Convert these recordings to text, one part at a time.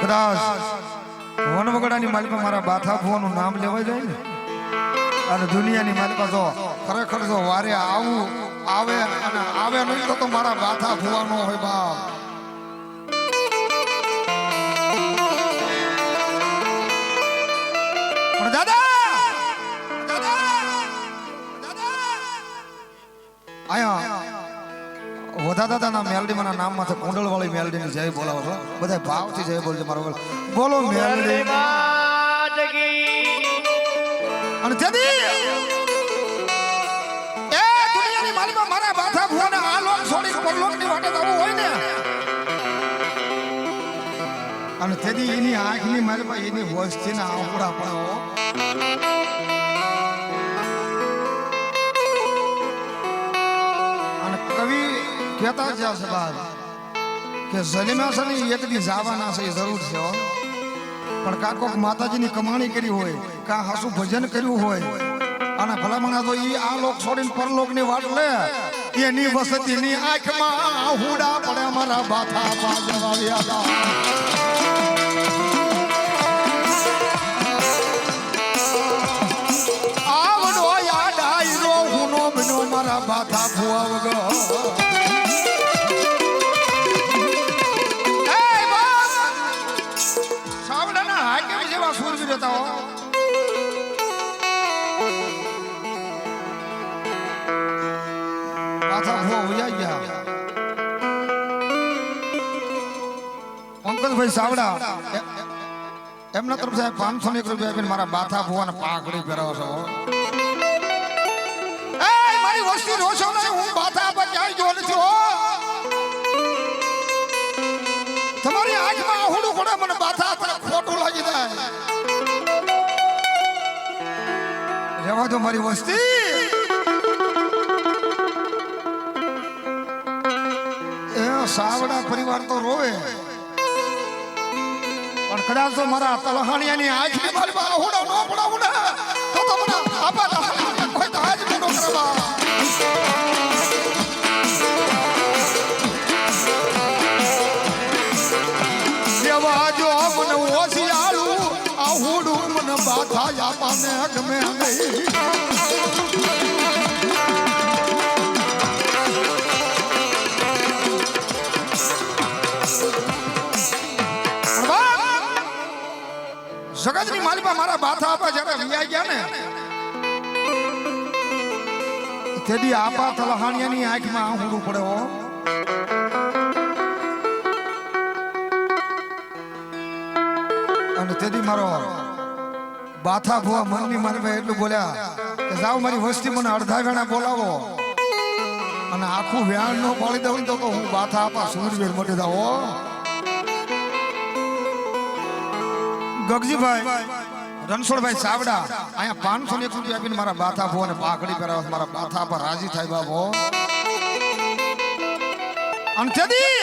કદાચ વનવગડાની માલિકા મારા બાથા ભુવાનું નામ લેવાઈ જાય ને અને દુનિયાની માલિકા જો ખરેખર જો વારે આવું આવે અને આવે નહીં તો મારા બાથા ભુવાનો હોય બાપ. પણ દાદા આયા વધા દાદાના મેલડી માના નામ માંથી કુંડળ વાળી મેલડી ની જય બોલાવો છો બધા ભાવથી જય બોલજો મારો બોલો મેલડી અને તેથી એ દુનિયાની માલિકા મારા બાથા ભુવાને આ લોક છોડી પરલોક ની વાટે જવું હોય ને અને તેથી એની આંખની માલિકા એની વસ્તીના આંકડા પડાવો અને કવિ કહેતા જ છે બાદ કે જલિમા છે ને એક દી જવાના છે જરૂર છે પણ કાકોક માતાજીની કમાણી કરી હોય કા હાસુ ભજન કર્યું હોય અને ભલામણા તો ઈ આ લોક છોડીને પરલોકની વાટ લે એની વસતીની આંખમાં હુડા પડે મારા બાથા બાજવાવ્યા આવડો યાદ આયરો હુનો બનો મારા બાથા ભુવા વગર सूरवीर होता हो बाथा भुआ हुआ गया पंकज भाई सावड़ा एमना तरफ से 501 रुपया આપીને મારા બાથા ભુવાને પાઘડી પહેરાવો છો એ મારી વસ્તી રોશો ને હું બાથા પર ક્યાંય જો નથી હો તમારી આંખમાં આહુડું પડે મને બાથા પર ખોટું લાગી જાય રહેવા દો મારી વસ્તી એ સાવડા પરિવાર તો રોવે પણ કદાચ તો મારા તલહાણિયાની આંખની મારી માં આહુડા ન પડાવું ને તો મને આપા કોઈ તો આજ મોટો કરવા જો મને ઓછી આલું આહુડું મને બાથા આપવાને ગમે નહીં જગતની માલિકા મારા બાથા આપા જયારે વિયા ગયા ને તેદી આપા તલહાણિયાની આંખમાં આહુડું પડે હો અને તેથી મારો બાથા ભુવા મનની માનભાઈ એટલું બોલ્યા કે જાઓ મારી વસ્તી મને અડધા વેણા બોલાવો અને આખું વ્યાણ નો પાડી દઉં તો હું બાથા આપા સુરવીર મટી જાઓ ગગજીભાઈ રણછોડભાઈ સાવડા અહીંયા 501 રૂપિયા આપીને મારા બાથા ભુવાને પાઘડી પહેરાવે મારા બાથા આપા રાજી થાય બાબો અને તેથી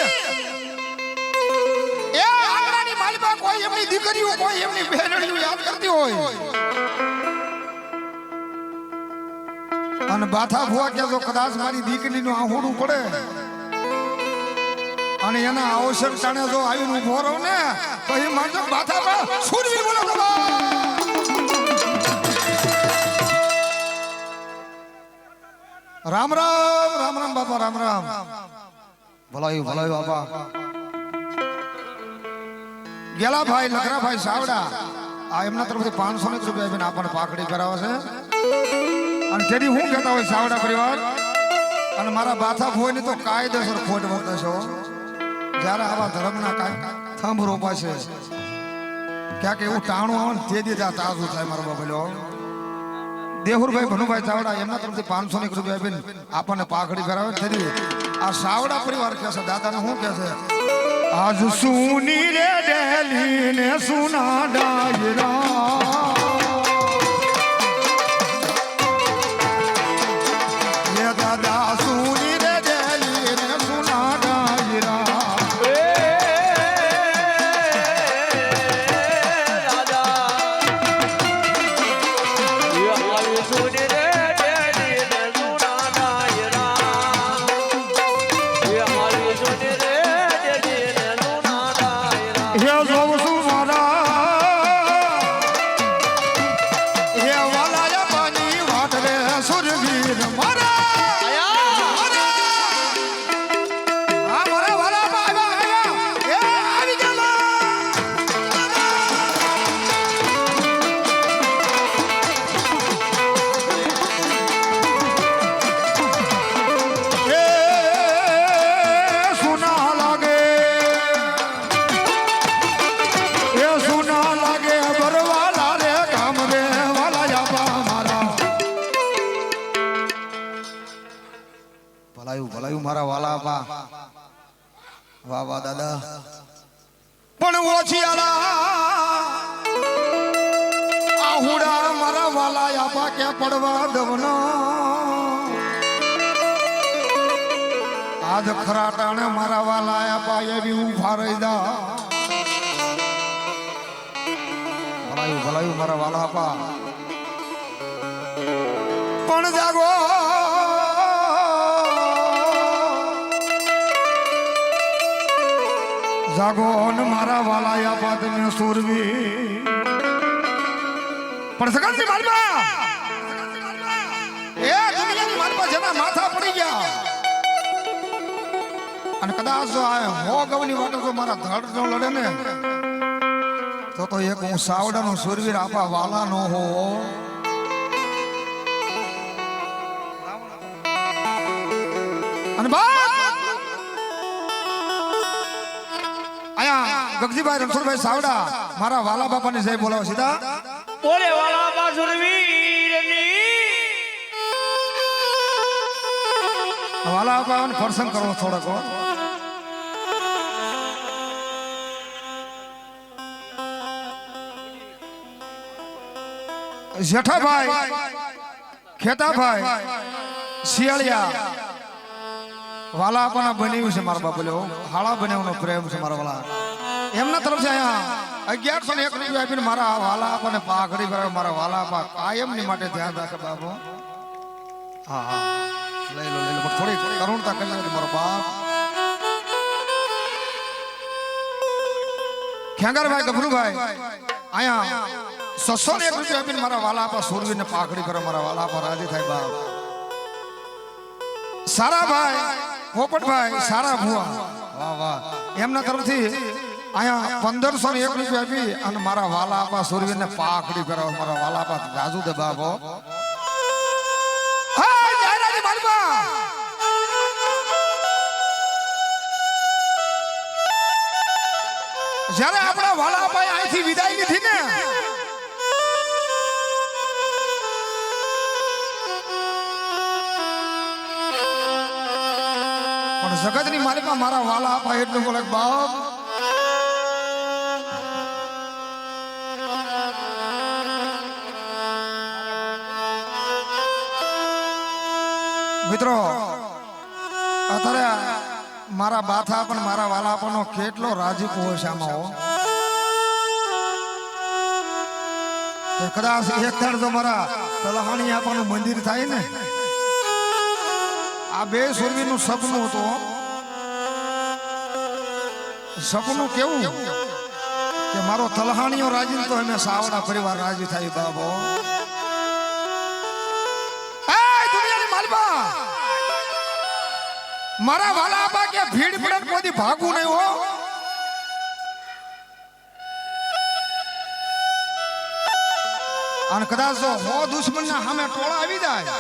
કોઈ એમની દીકરીઓ કોઈ એમની બહેનડીઓ યાદ કરતી હોય અને બાથા ભુવા કે જો કદાચ મારી દીકરીનું આહુડું પડે અને એના આવશ્યક ટાણે જો આવીને ઉભો રહો ને તો એ માનજો બાથા પર સુરવીર બોલો રામ રામ રામ રામ બાપા રામ રામ ભલાયું બાપા ગેલા ભાઈ લખરા ભાઈ સાવડા આ એમના તરફથી 501 રૂપિયા આપીને આપણને પાઘડી પહેરાવે છે અને તેની હું કહેતા હોય સાવડા પરિવાર અને મારા બાથા ભુવાની તો કાયદેસર ખોટ વર્તે છો જ્યારે આવા ધર્મના થંભ રોપાશે ક્યાંક એવું ટાણું આવે ને તે દીધા તાજું થાય મારો બાબલો દેહુરભાઈ ભનુભાઈ સાવડા એમના તરફથી 501 રૂપિયા આપીને આપણને પાઘડી પહેરાવે તેની આ સાવડા પરિવાર કહે છે દાદાને શું કહે છે आज सुनी रे डेली ने सुना डायरा ये दादा सुनी रे डेली ने सुना डायरा दादा ये सुनी रे डेली ने सुना डायरा ये सुनी रे Eu sou બાપા વાહ વાહ દાદા પણ ઓછી આહુડા મારા વાલા આપા કે પડવા દવનો આજ ખરા ટાણે મારા વાલા આપા એવી ઉભા રહી દા ભલાયું મારા વાલા આપા પણ જાગો જાગો ને મારા વાલા આપા તમે સુરવી પણ સગનની માલમાં એ દુનિયાની માલમાં જેના માથા પડી ગયા અને કદાચ જો આ હો ગવની વાટો જો મારા ધડ નો લડે ને તો એક હું સાવડાનો સુરવીર આપા વાલા નો હો અને આયા ગગજીભાઈ રણછોડભાઈ સાવડા મારા વાલા બાપાને જય બોલાવો સીધા બોલે વાલા બાસુરવીરની વાલા બાપાને પ્રસંગ કરવો થોડોક જેઠાભાઈ ખેતાભાઈ શિયાળિયા વાલા આપણા બન્યું છે મારા બાપુ હાળા બન્યાનો પ્રેમ છે મારા વાલા એમના તરફથી અહીંયા 1101 રૂપિયા આપીને મારા વાલા આપણને પાઘડી કરાવે મારા વાલા આપા કાયમની માટે ધ્યાન રાખે બાપુ હા હા લઈ લો પણ થોડી કરુણતા કરી લે મારો બાપ ખેંગારભાઈ ગભરુભાઈ અહીંયા 601 રૂપિયા આપીને મારા વાલા આપા સુરવીરને પાઘડી કરે મારા વાલા આપા રાજી થાય બાપ સારાભાઈ પોપટભાઈ સારા ભુવા વાહ વાહ એમના તરફથી અહીંયા 1501 રૂપિયા આપી અને મારા વાલા આપા સુરવીરને પાઘડી કરાવે મારા વાલા આપા રાજુ દે બાપો જ્યારે આપણા વાલા આપા અહીંથી વિદાય લીધી ને પણ જગતની માલિકા મારા વાલા આપા એટલું બોલે બાપ મિત્રો અત્યારે મારા બાથા પણ મારા વાલા આપણનો કેટલો રાજીપો હોય છે આમાં હો કે કદાચ એક ધાર જો મારા તલહાણી આપણનું મંદિર થાય ને આ બે સુરવીરનું સપનું હતું સપનું કેવું કે મારો તલહાણીઓ રાજી તો અમે સાવડા પરિવાર રાજી થાય બાબો મારા વાલા આપા કે ભીડ પડે કોઈ ભાગવું નહીં હો અને કદાચ જો હો દુશ્મન ના સામે ટોળા આવી જાય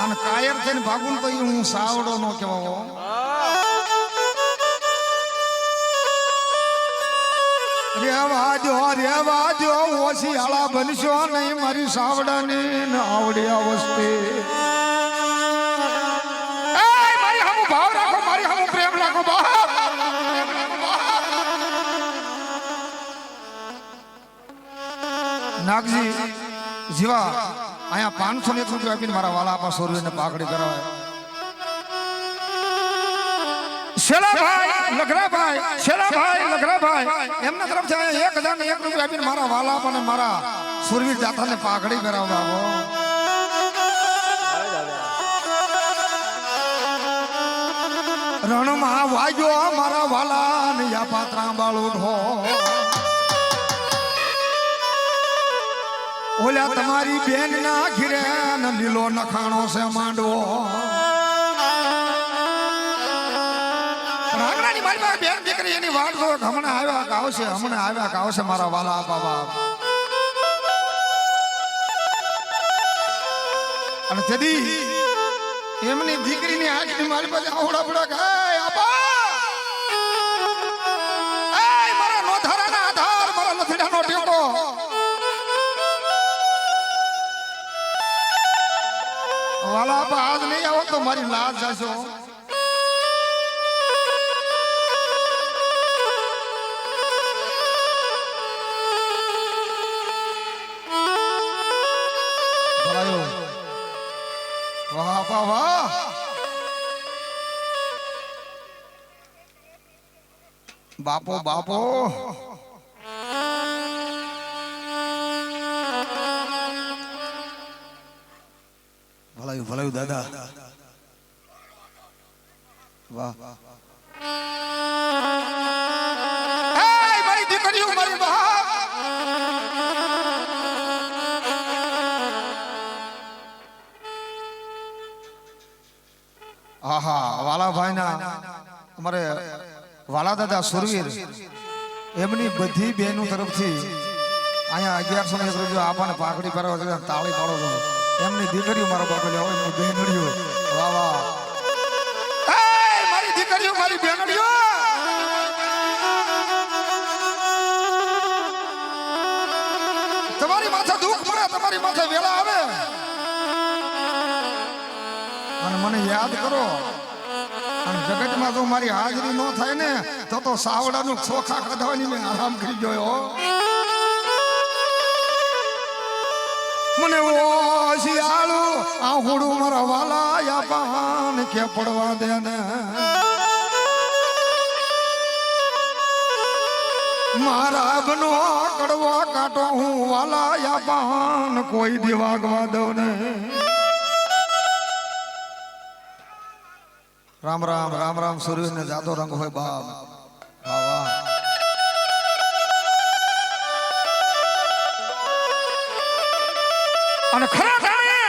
અને કાયર થઈને ભાગવું તો હું સાવડો નો કહેવાવો રેવા જો ઓછી આળા બનશો નહીં મારી સાવડાની આવડી અવસ્થી મારી હમું ભાવ રાખો મારી હમું પ્રેમ રાખો નાગજી જીવા અહીંયા 501 રૂપિયા આપીને મારા વાલા આપા સોરવીને પાઘડી કરાવે શેલાભાઈ લગરાભાઈ એમના તરફથી 1001 રૂપિયા આપીને મારા વાલા આપને મારા સુરવીર જાથાને પાઘડી કરાવવા આવો રણમાં વાગ્યો મારા વાલા ને યા પાત્રા બાળો ઢો ઓલા તમારી બેન ના ઘીરે ને લીલો નખાણો છે માંડવો બેન દીકરી એની વાટ જો હમણાં આવ્યા ગાવશે મારા વાલા બાબા અને જદી એમની દીકરીની આંખની મારી પાસે આવડા પડા ગાય આપા મારા નોધારાના આધાર મારા લથડાનો ટેકો વાલા આપા મારી લાજ જાશો. વાહ વાહ વાહ. બાપો બાપો ભલાયું ભલાયું દાદા. વાહ મારી દીકરીઓ મારી બા. આહા વાલાભાઈ ના અમારે વાલા દાદા સુરવીર એમની બધી બહેનો તરફથી અહીંયા 1101 રૂપિયા આપણને પાઘડી પહેરાવો છે. તાળી પાડો છો. એમની દીકરીઓ મારા બાપા હોય એમની બહેનડીઓ. વાહ વાહ. મારી દીકરીઓ મારી બહેનડીઓ. તમારી માથે દુઃખ પડે તમારી માથે વેલા આવે અને મને યાદ કરો. અને જગતમાં જો મારી હાજરી ન થાય ને તો સાવડાનું ચોખા ખાધવાની મેં આરામ કરી ગયો. મને ઓશિયાળુ આહુડું મારા વાલા યાપાન કે પડવા દે ને. મારા બનો કડવો કાંટો હું વાલા યાપાન કોઈ દિવાગવા દઉં ને. રામ રામ રામ રામ. સૂર્ય ને જાદો રંગ હોય બાપ. વાહ વાહ. અને ખરા ટાણે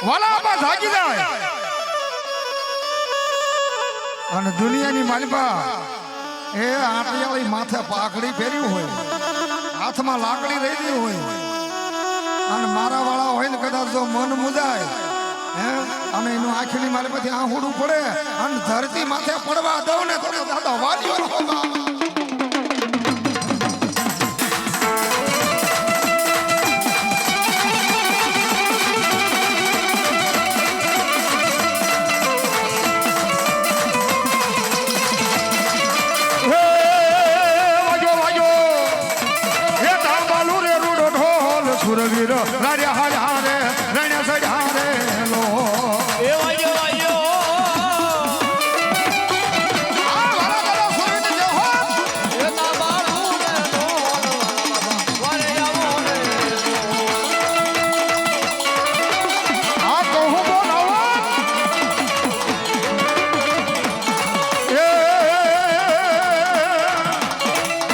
વાલા બા જાગી જાય અને દુનિયાની માલિપા એ આટિયાળી માથે પાઘડી પહેર્યું હોય, હાથમાં લાકડી રહી હોય અને મારા વાળા હોય ને કદાચ જો મન મુજાય અને એનું આંખની મારે પછી આહુડું પડે અને ધરતી માથે પડવા દઉં ને તો દાદા વાલીઓ સુરવીર રાજા હારે રણ્યા સજા રે લો.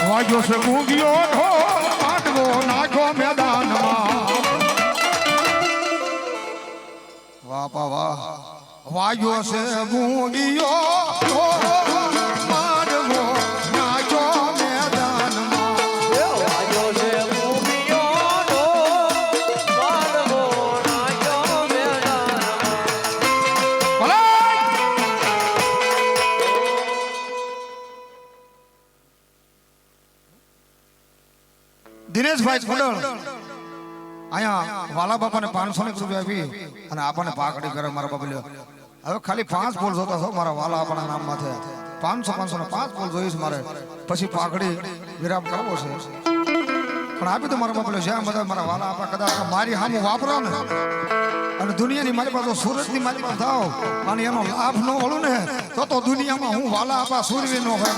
વાગ્યો છે મૂંગીઓ ઢોલ પાટવો નાખો મેદાનમાં. વાહ વાહ. વાગ્યો છે મૂંગીઓ ઢોલ પાટવો નાખો મેદાનમાં. વાગ્યો છે મૂંગીઓ ઢોલ પાટવો નાખો મેદાનમાં. દિનેશભાઈ ખોડલ અહીંયા વાલા બાપાને 500 રૂપિયા આપી અને આપણને પાકડી કરે મારા બાપા લ્યો. હવે ખાલી 5 બોલ જોતા છો મારા વાલા આપણા નામ માથે 500 ને 5 બોલ જોઈશ મારે પછી પાકડી વિરામ કરવો છે પણ આપી તો મારા બાપા લ્યો. જ્યાં બધા મારા વાલા આપા કદાચ મારી સામે વાપરો ને અને દુનિયાની મારી પાસે સુરતની મારી પાસે થાવ અને એનો લાભ ન વળું ને તો દુનિયામાં હું વાલા આપા સુરવી ન હોય.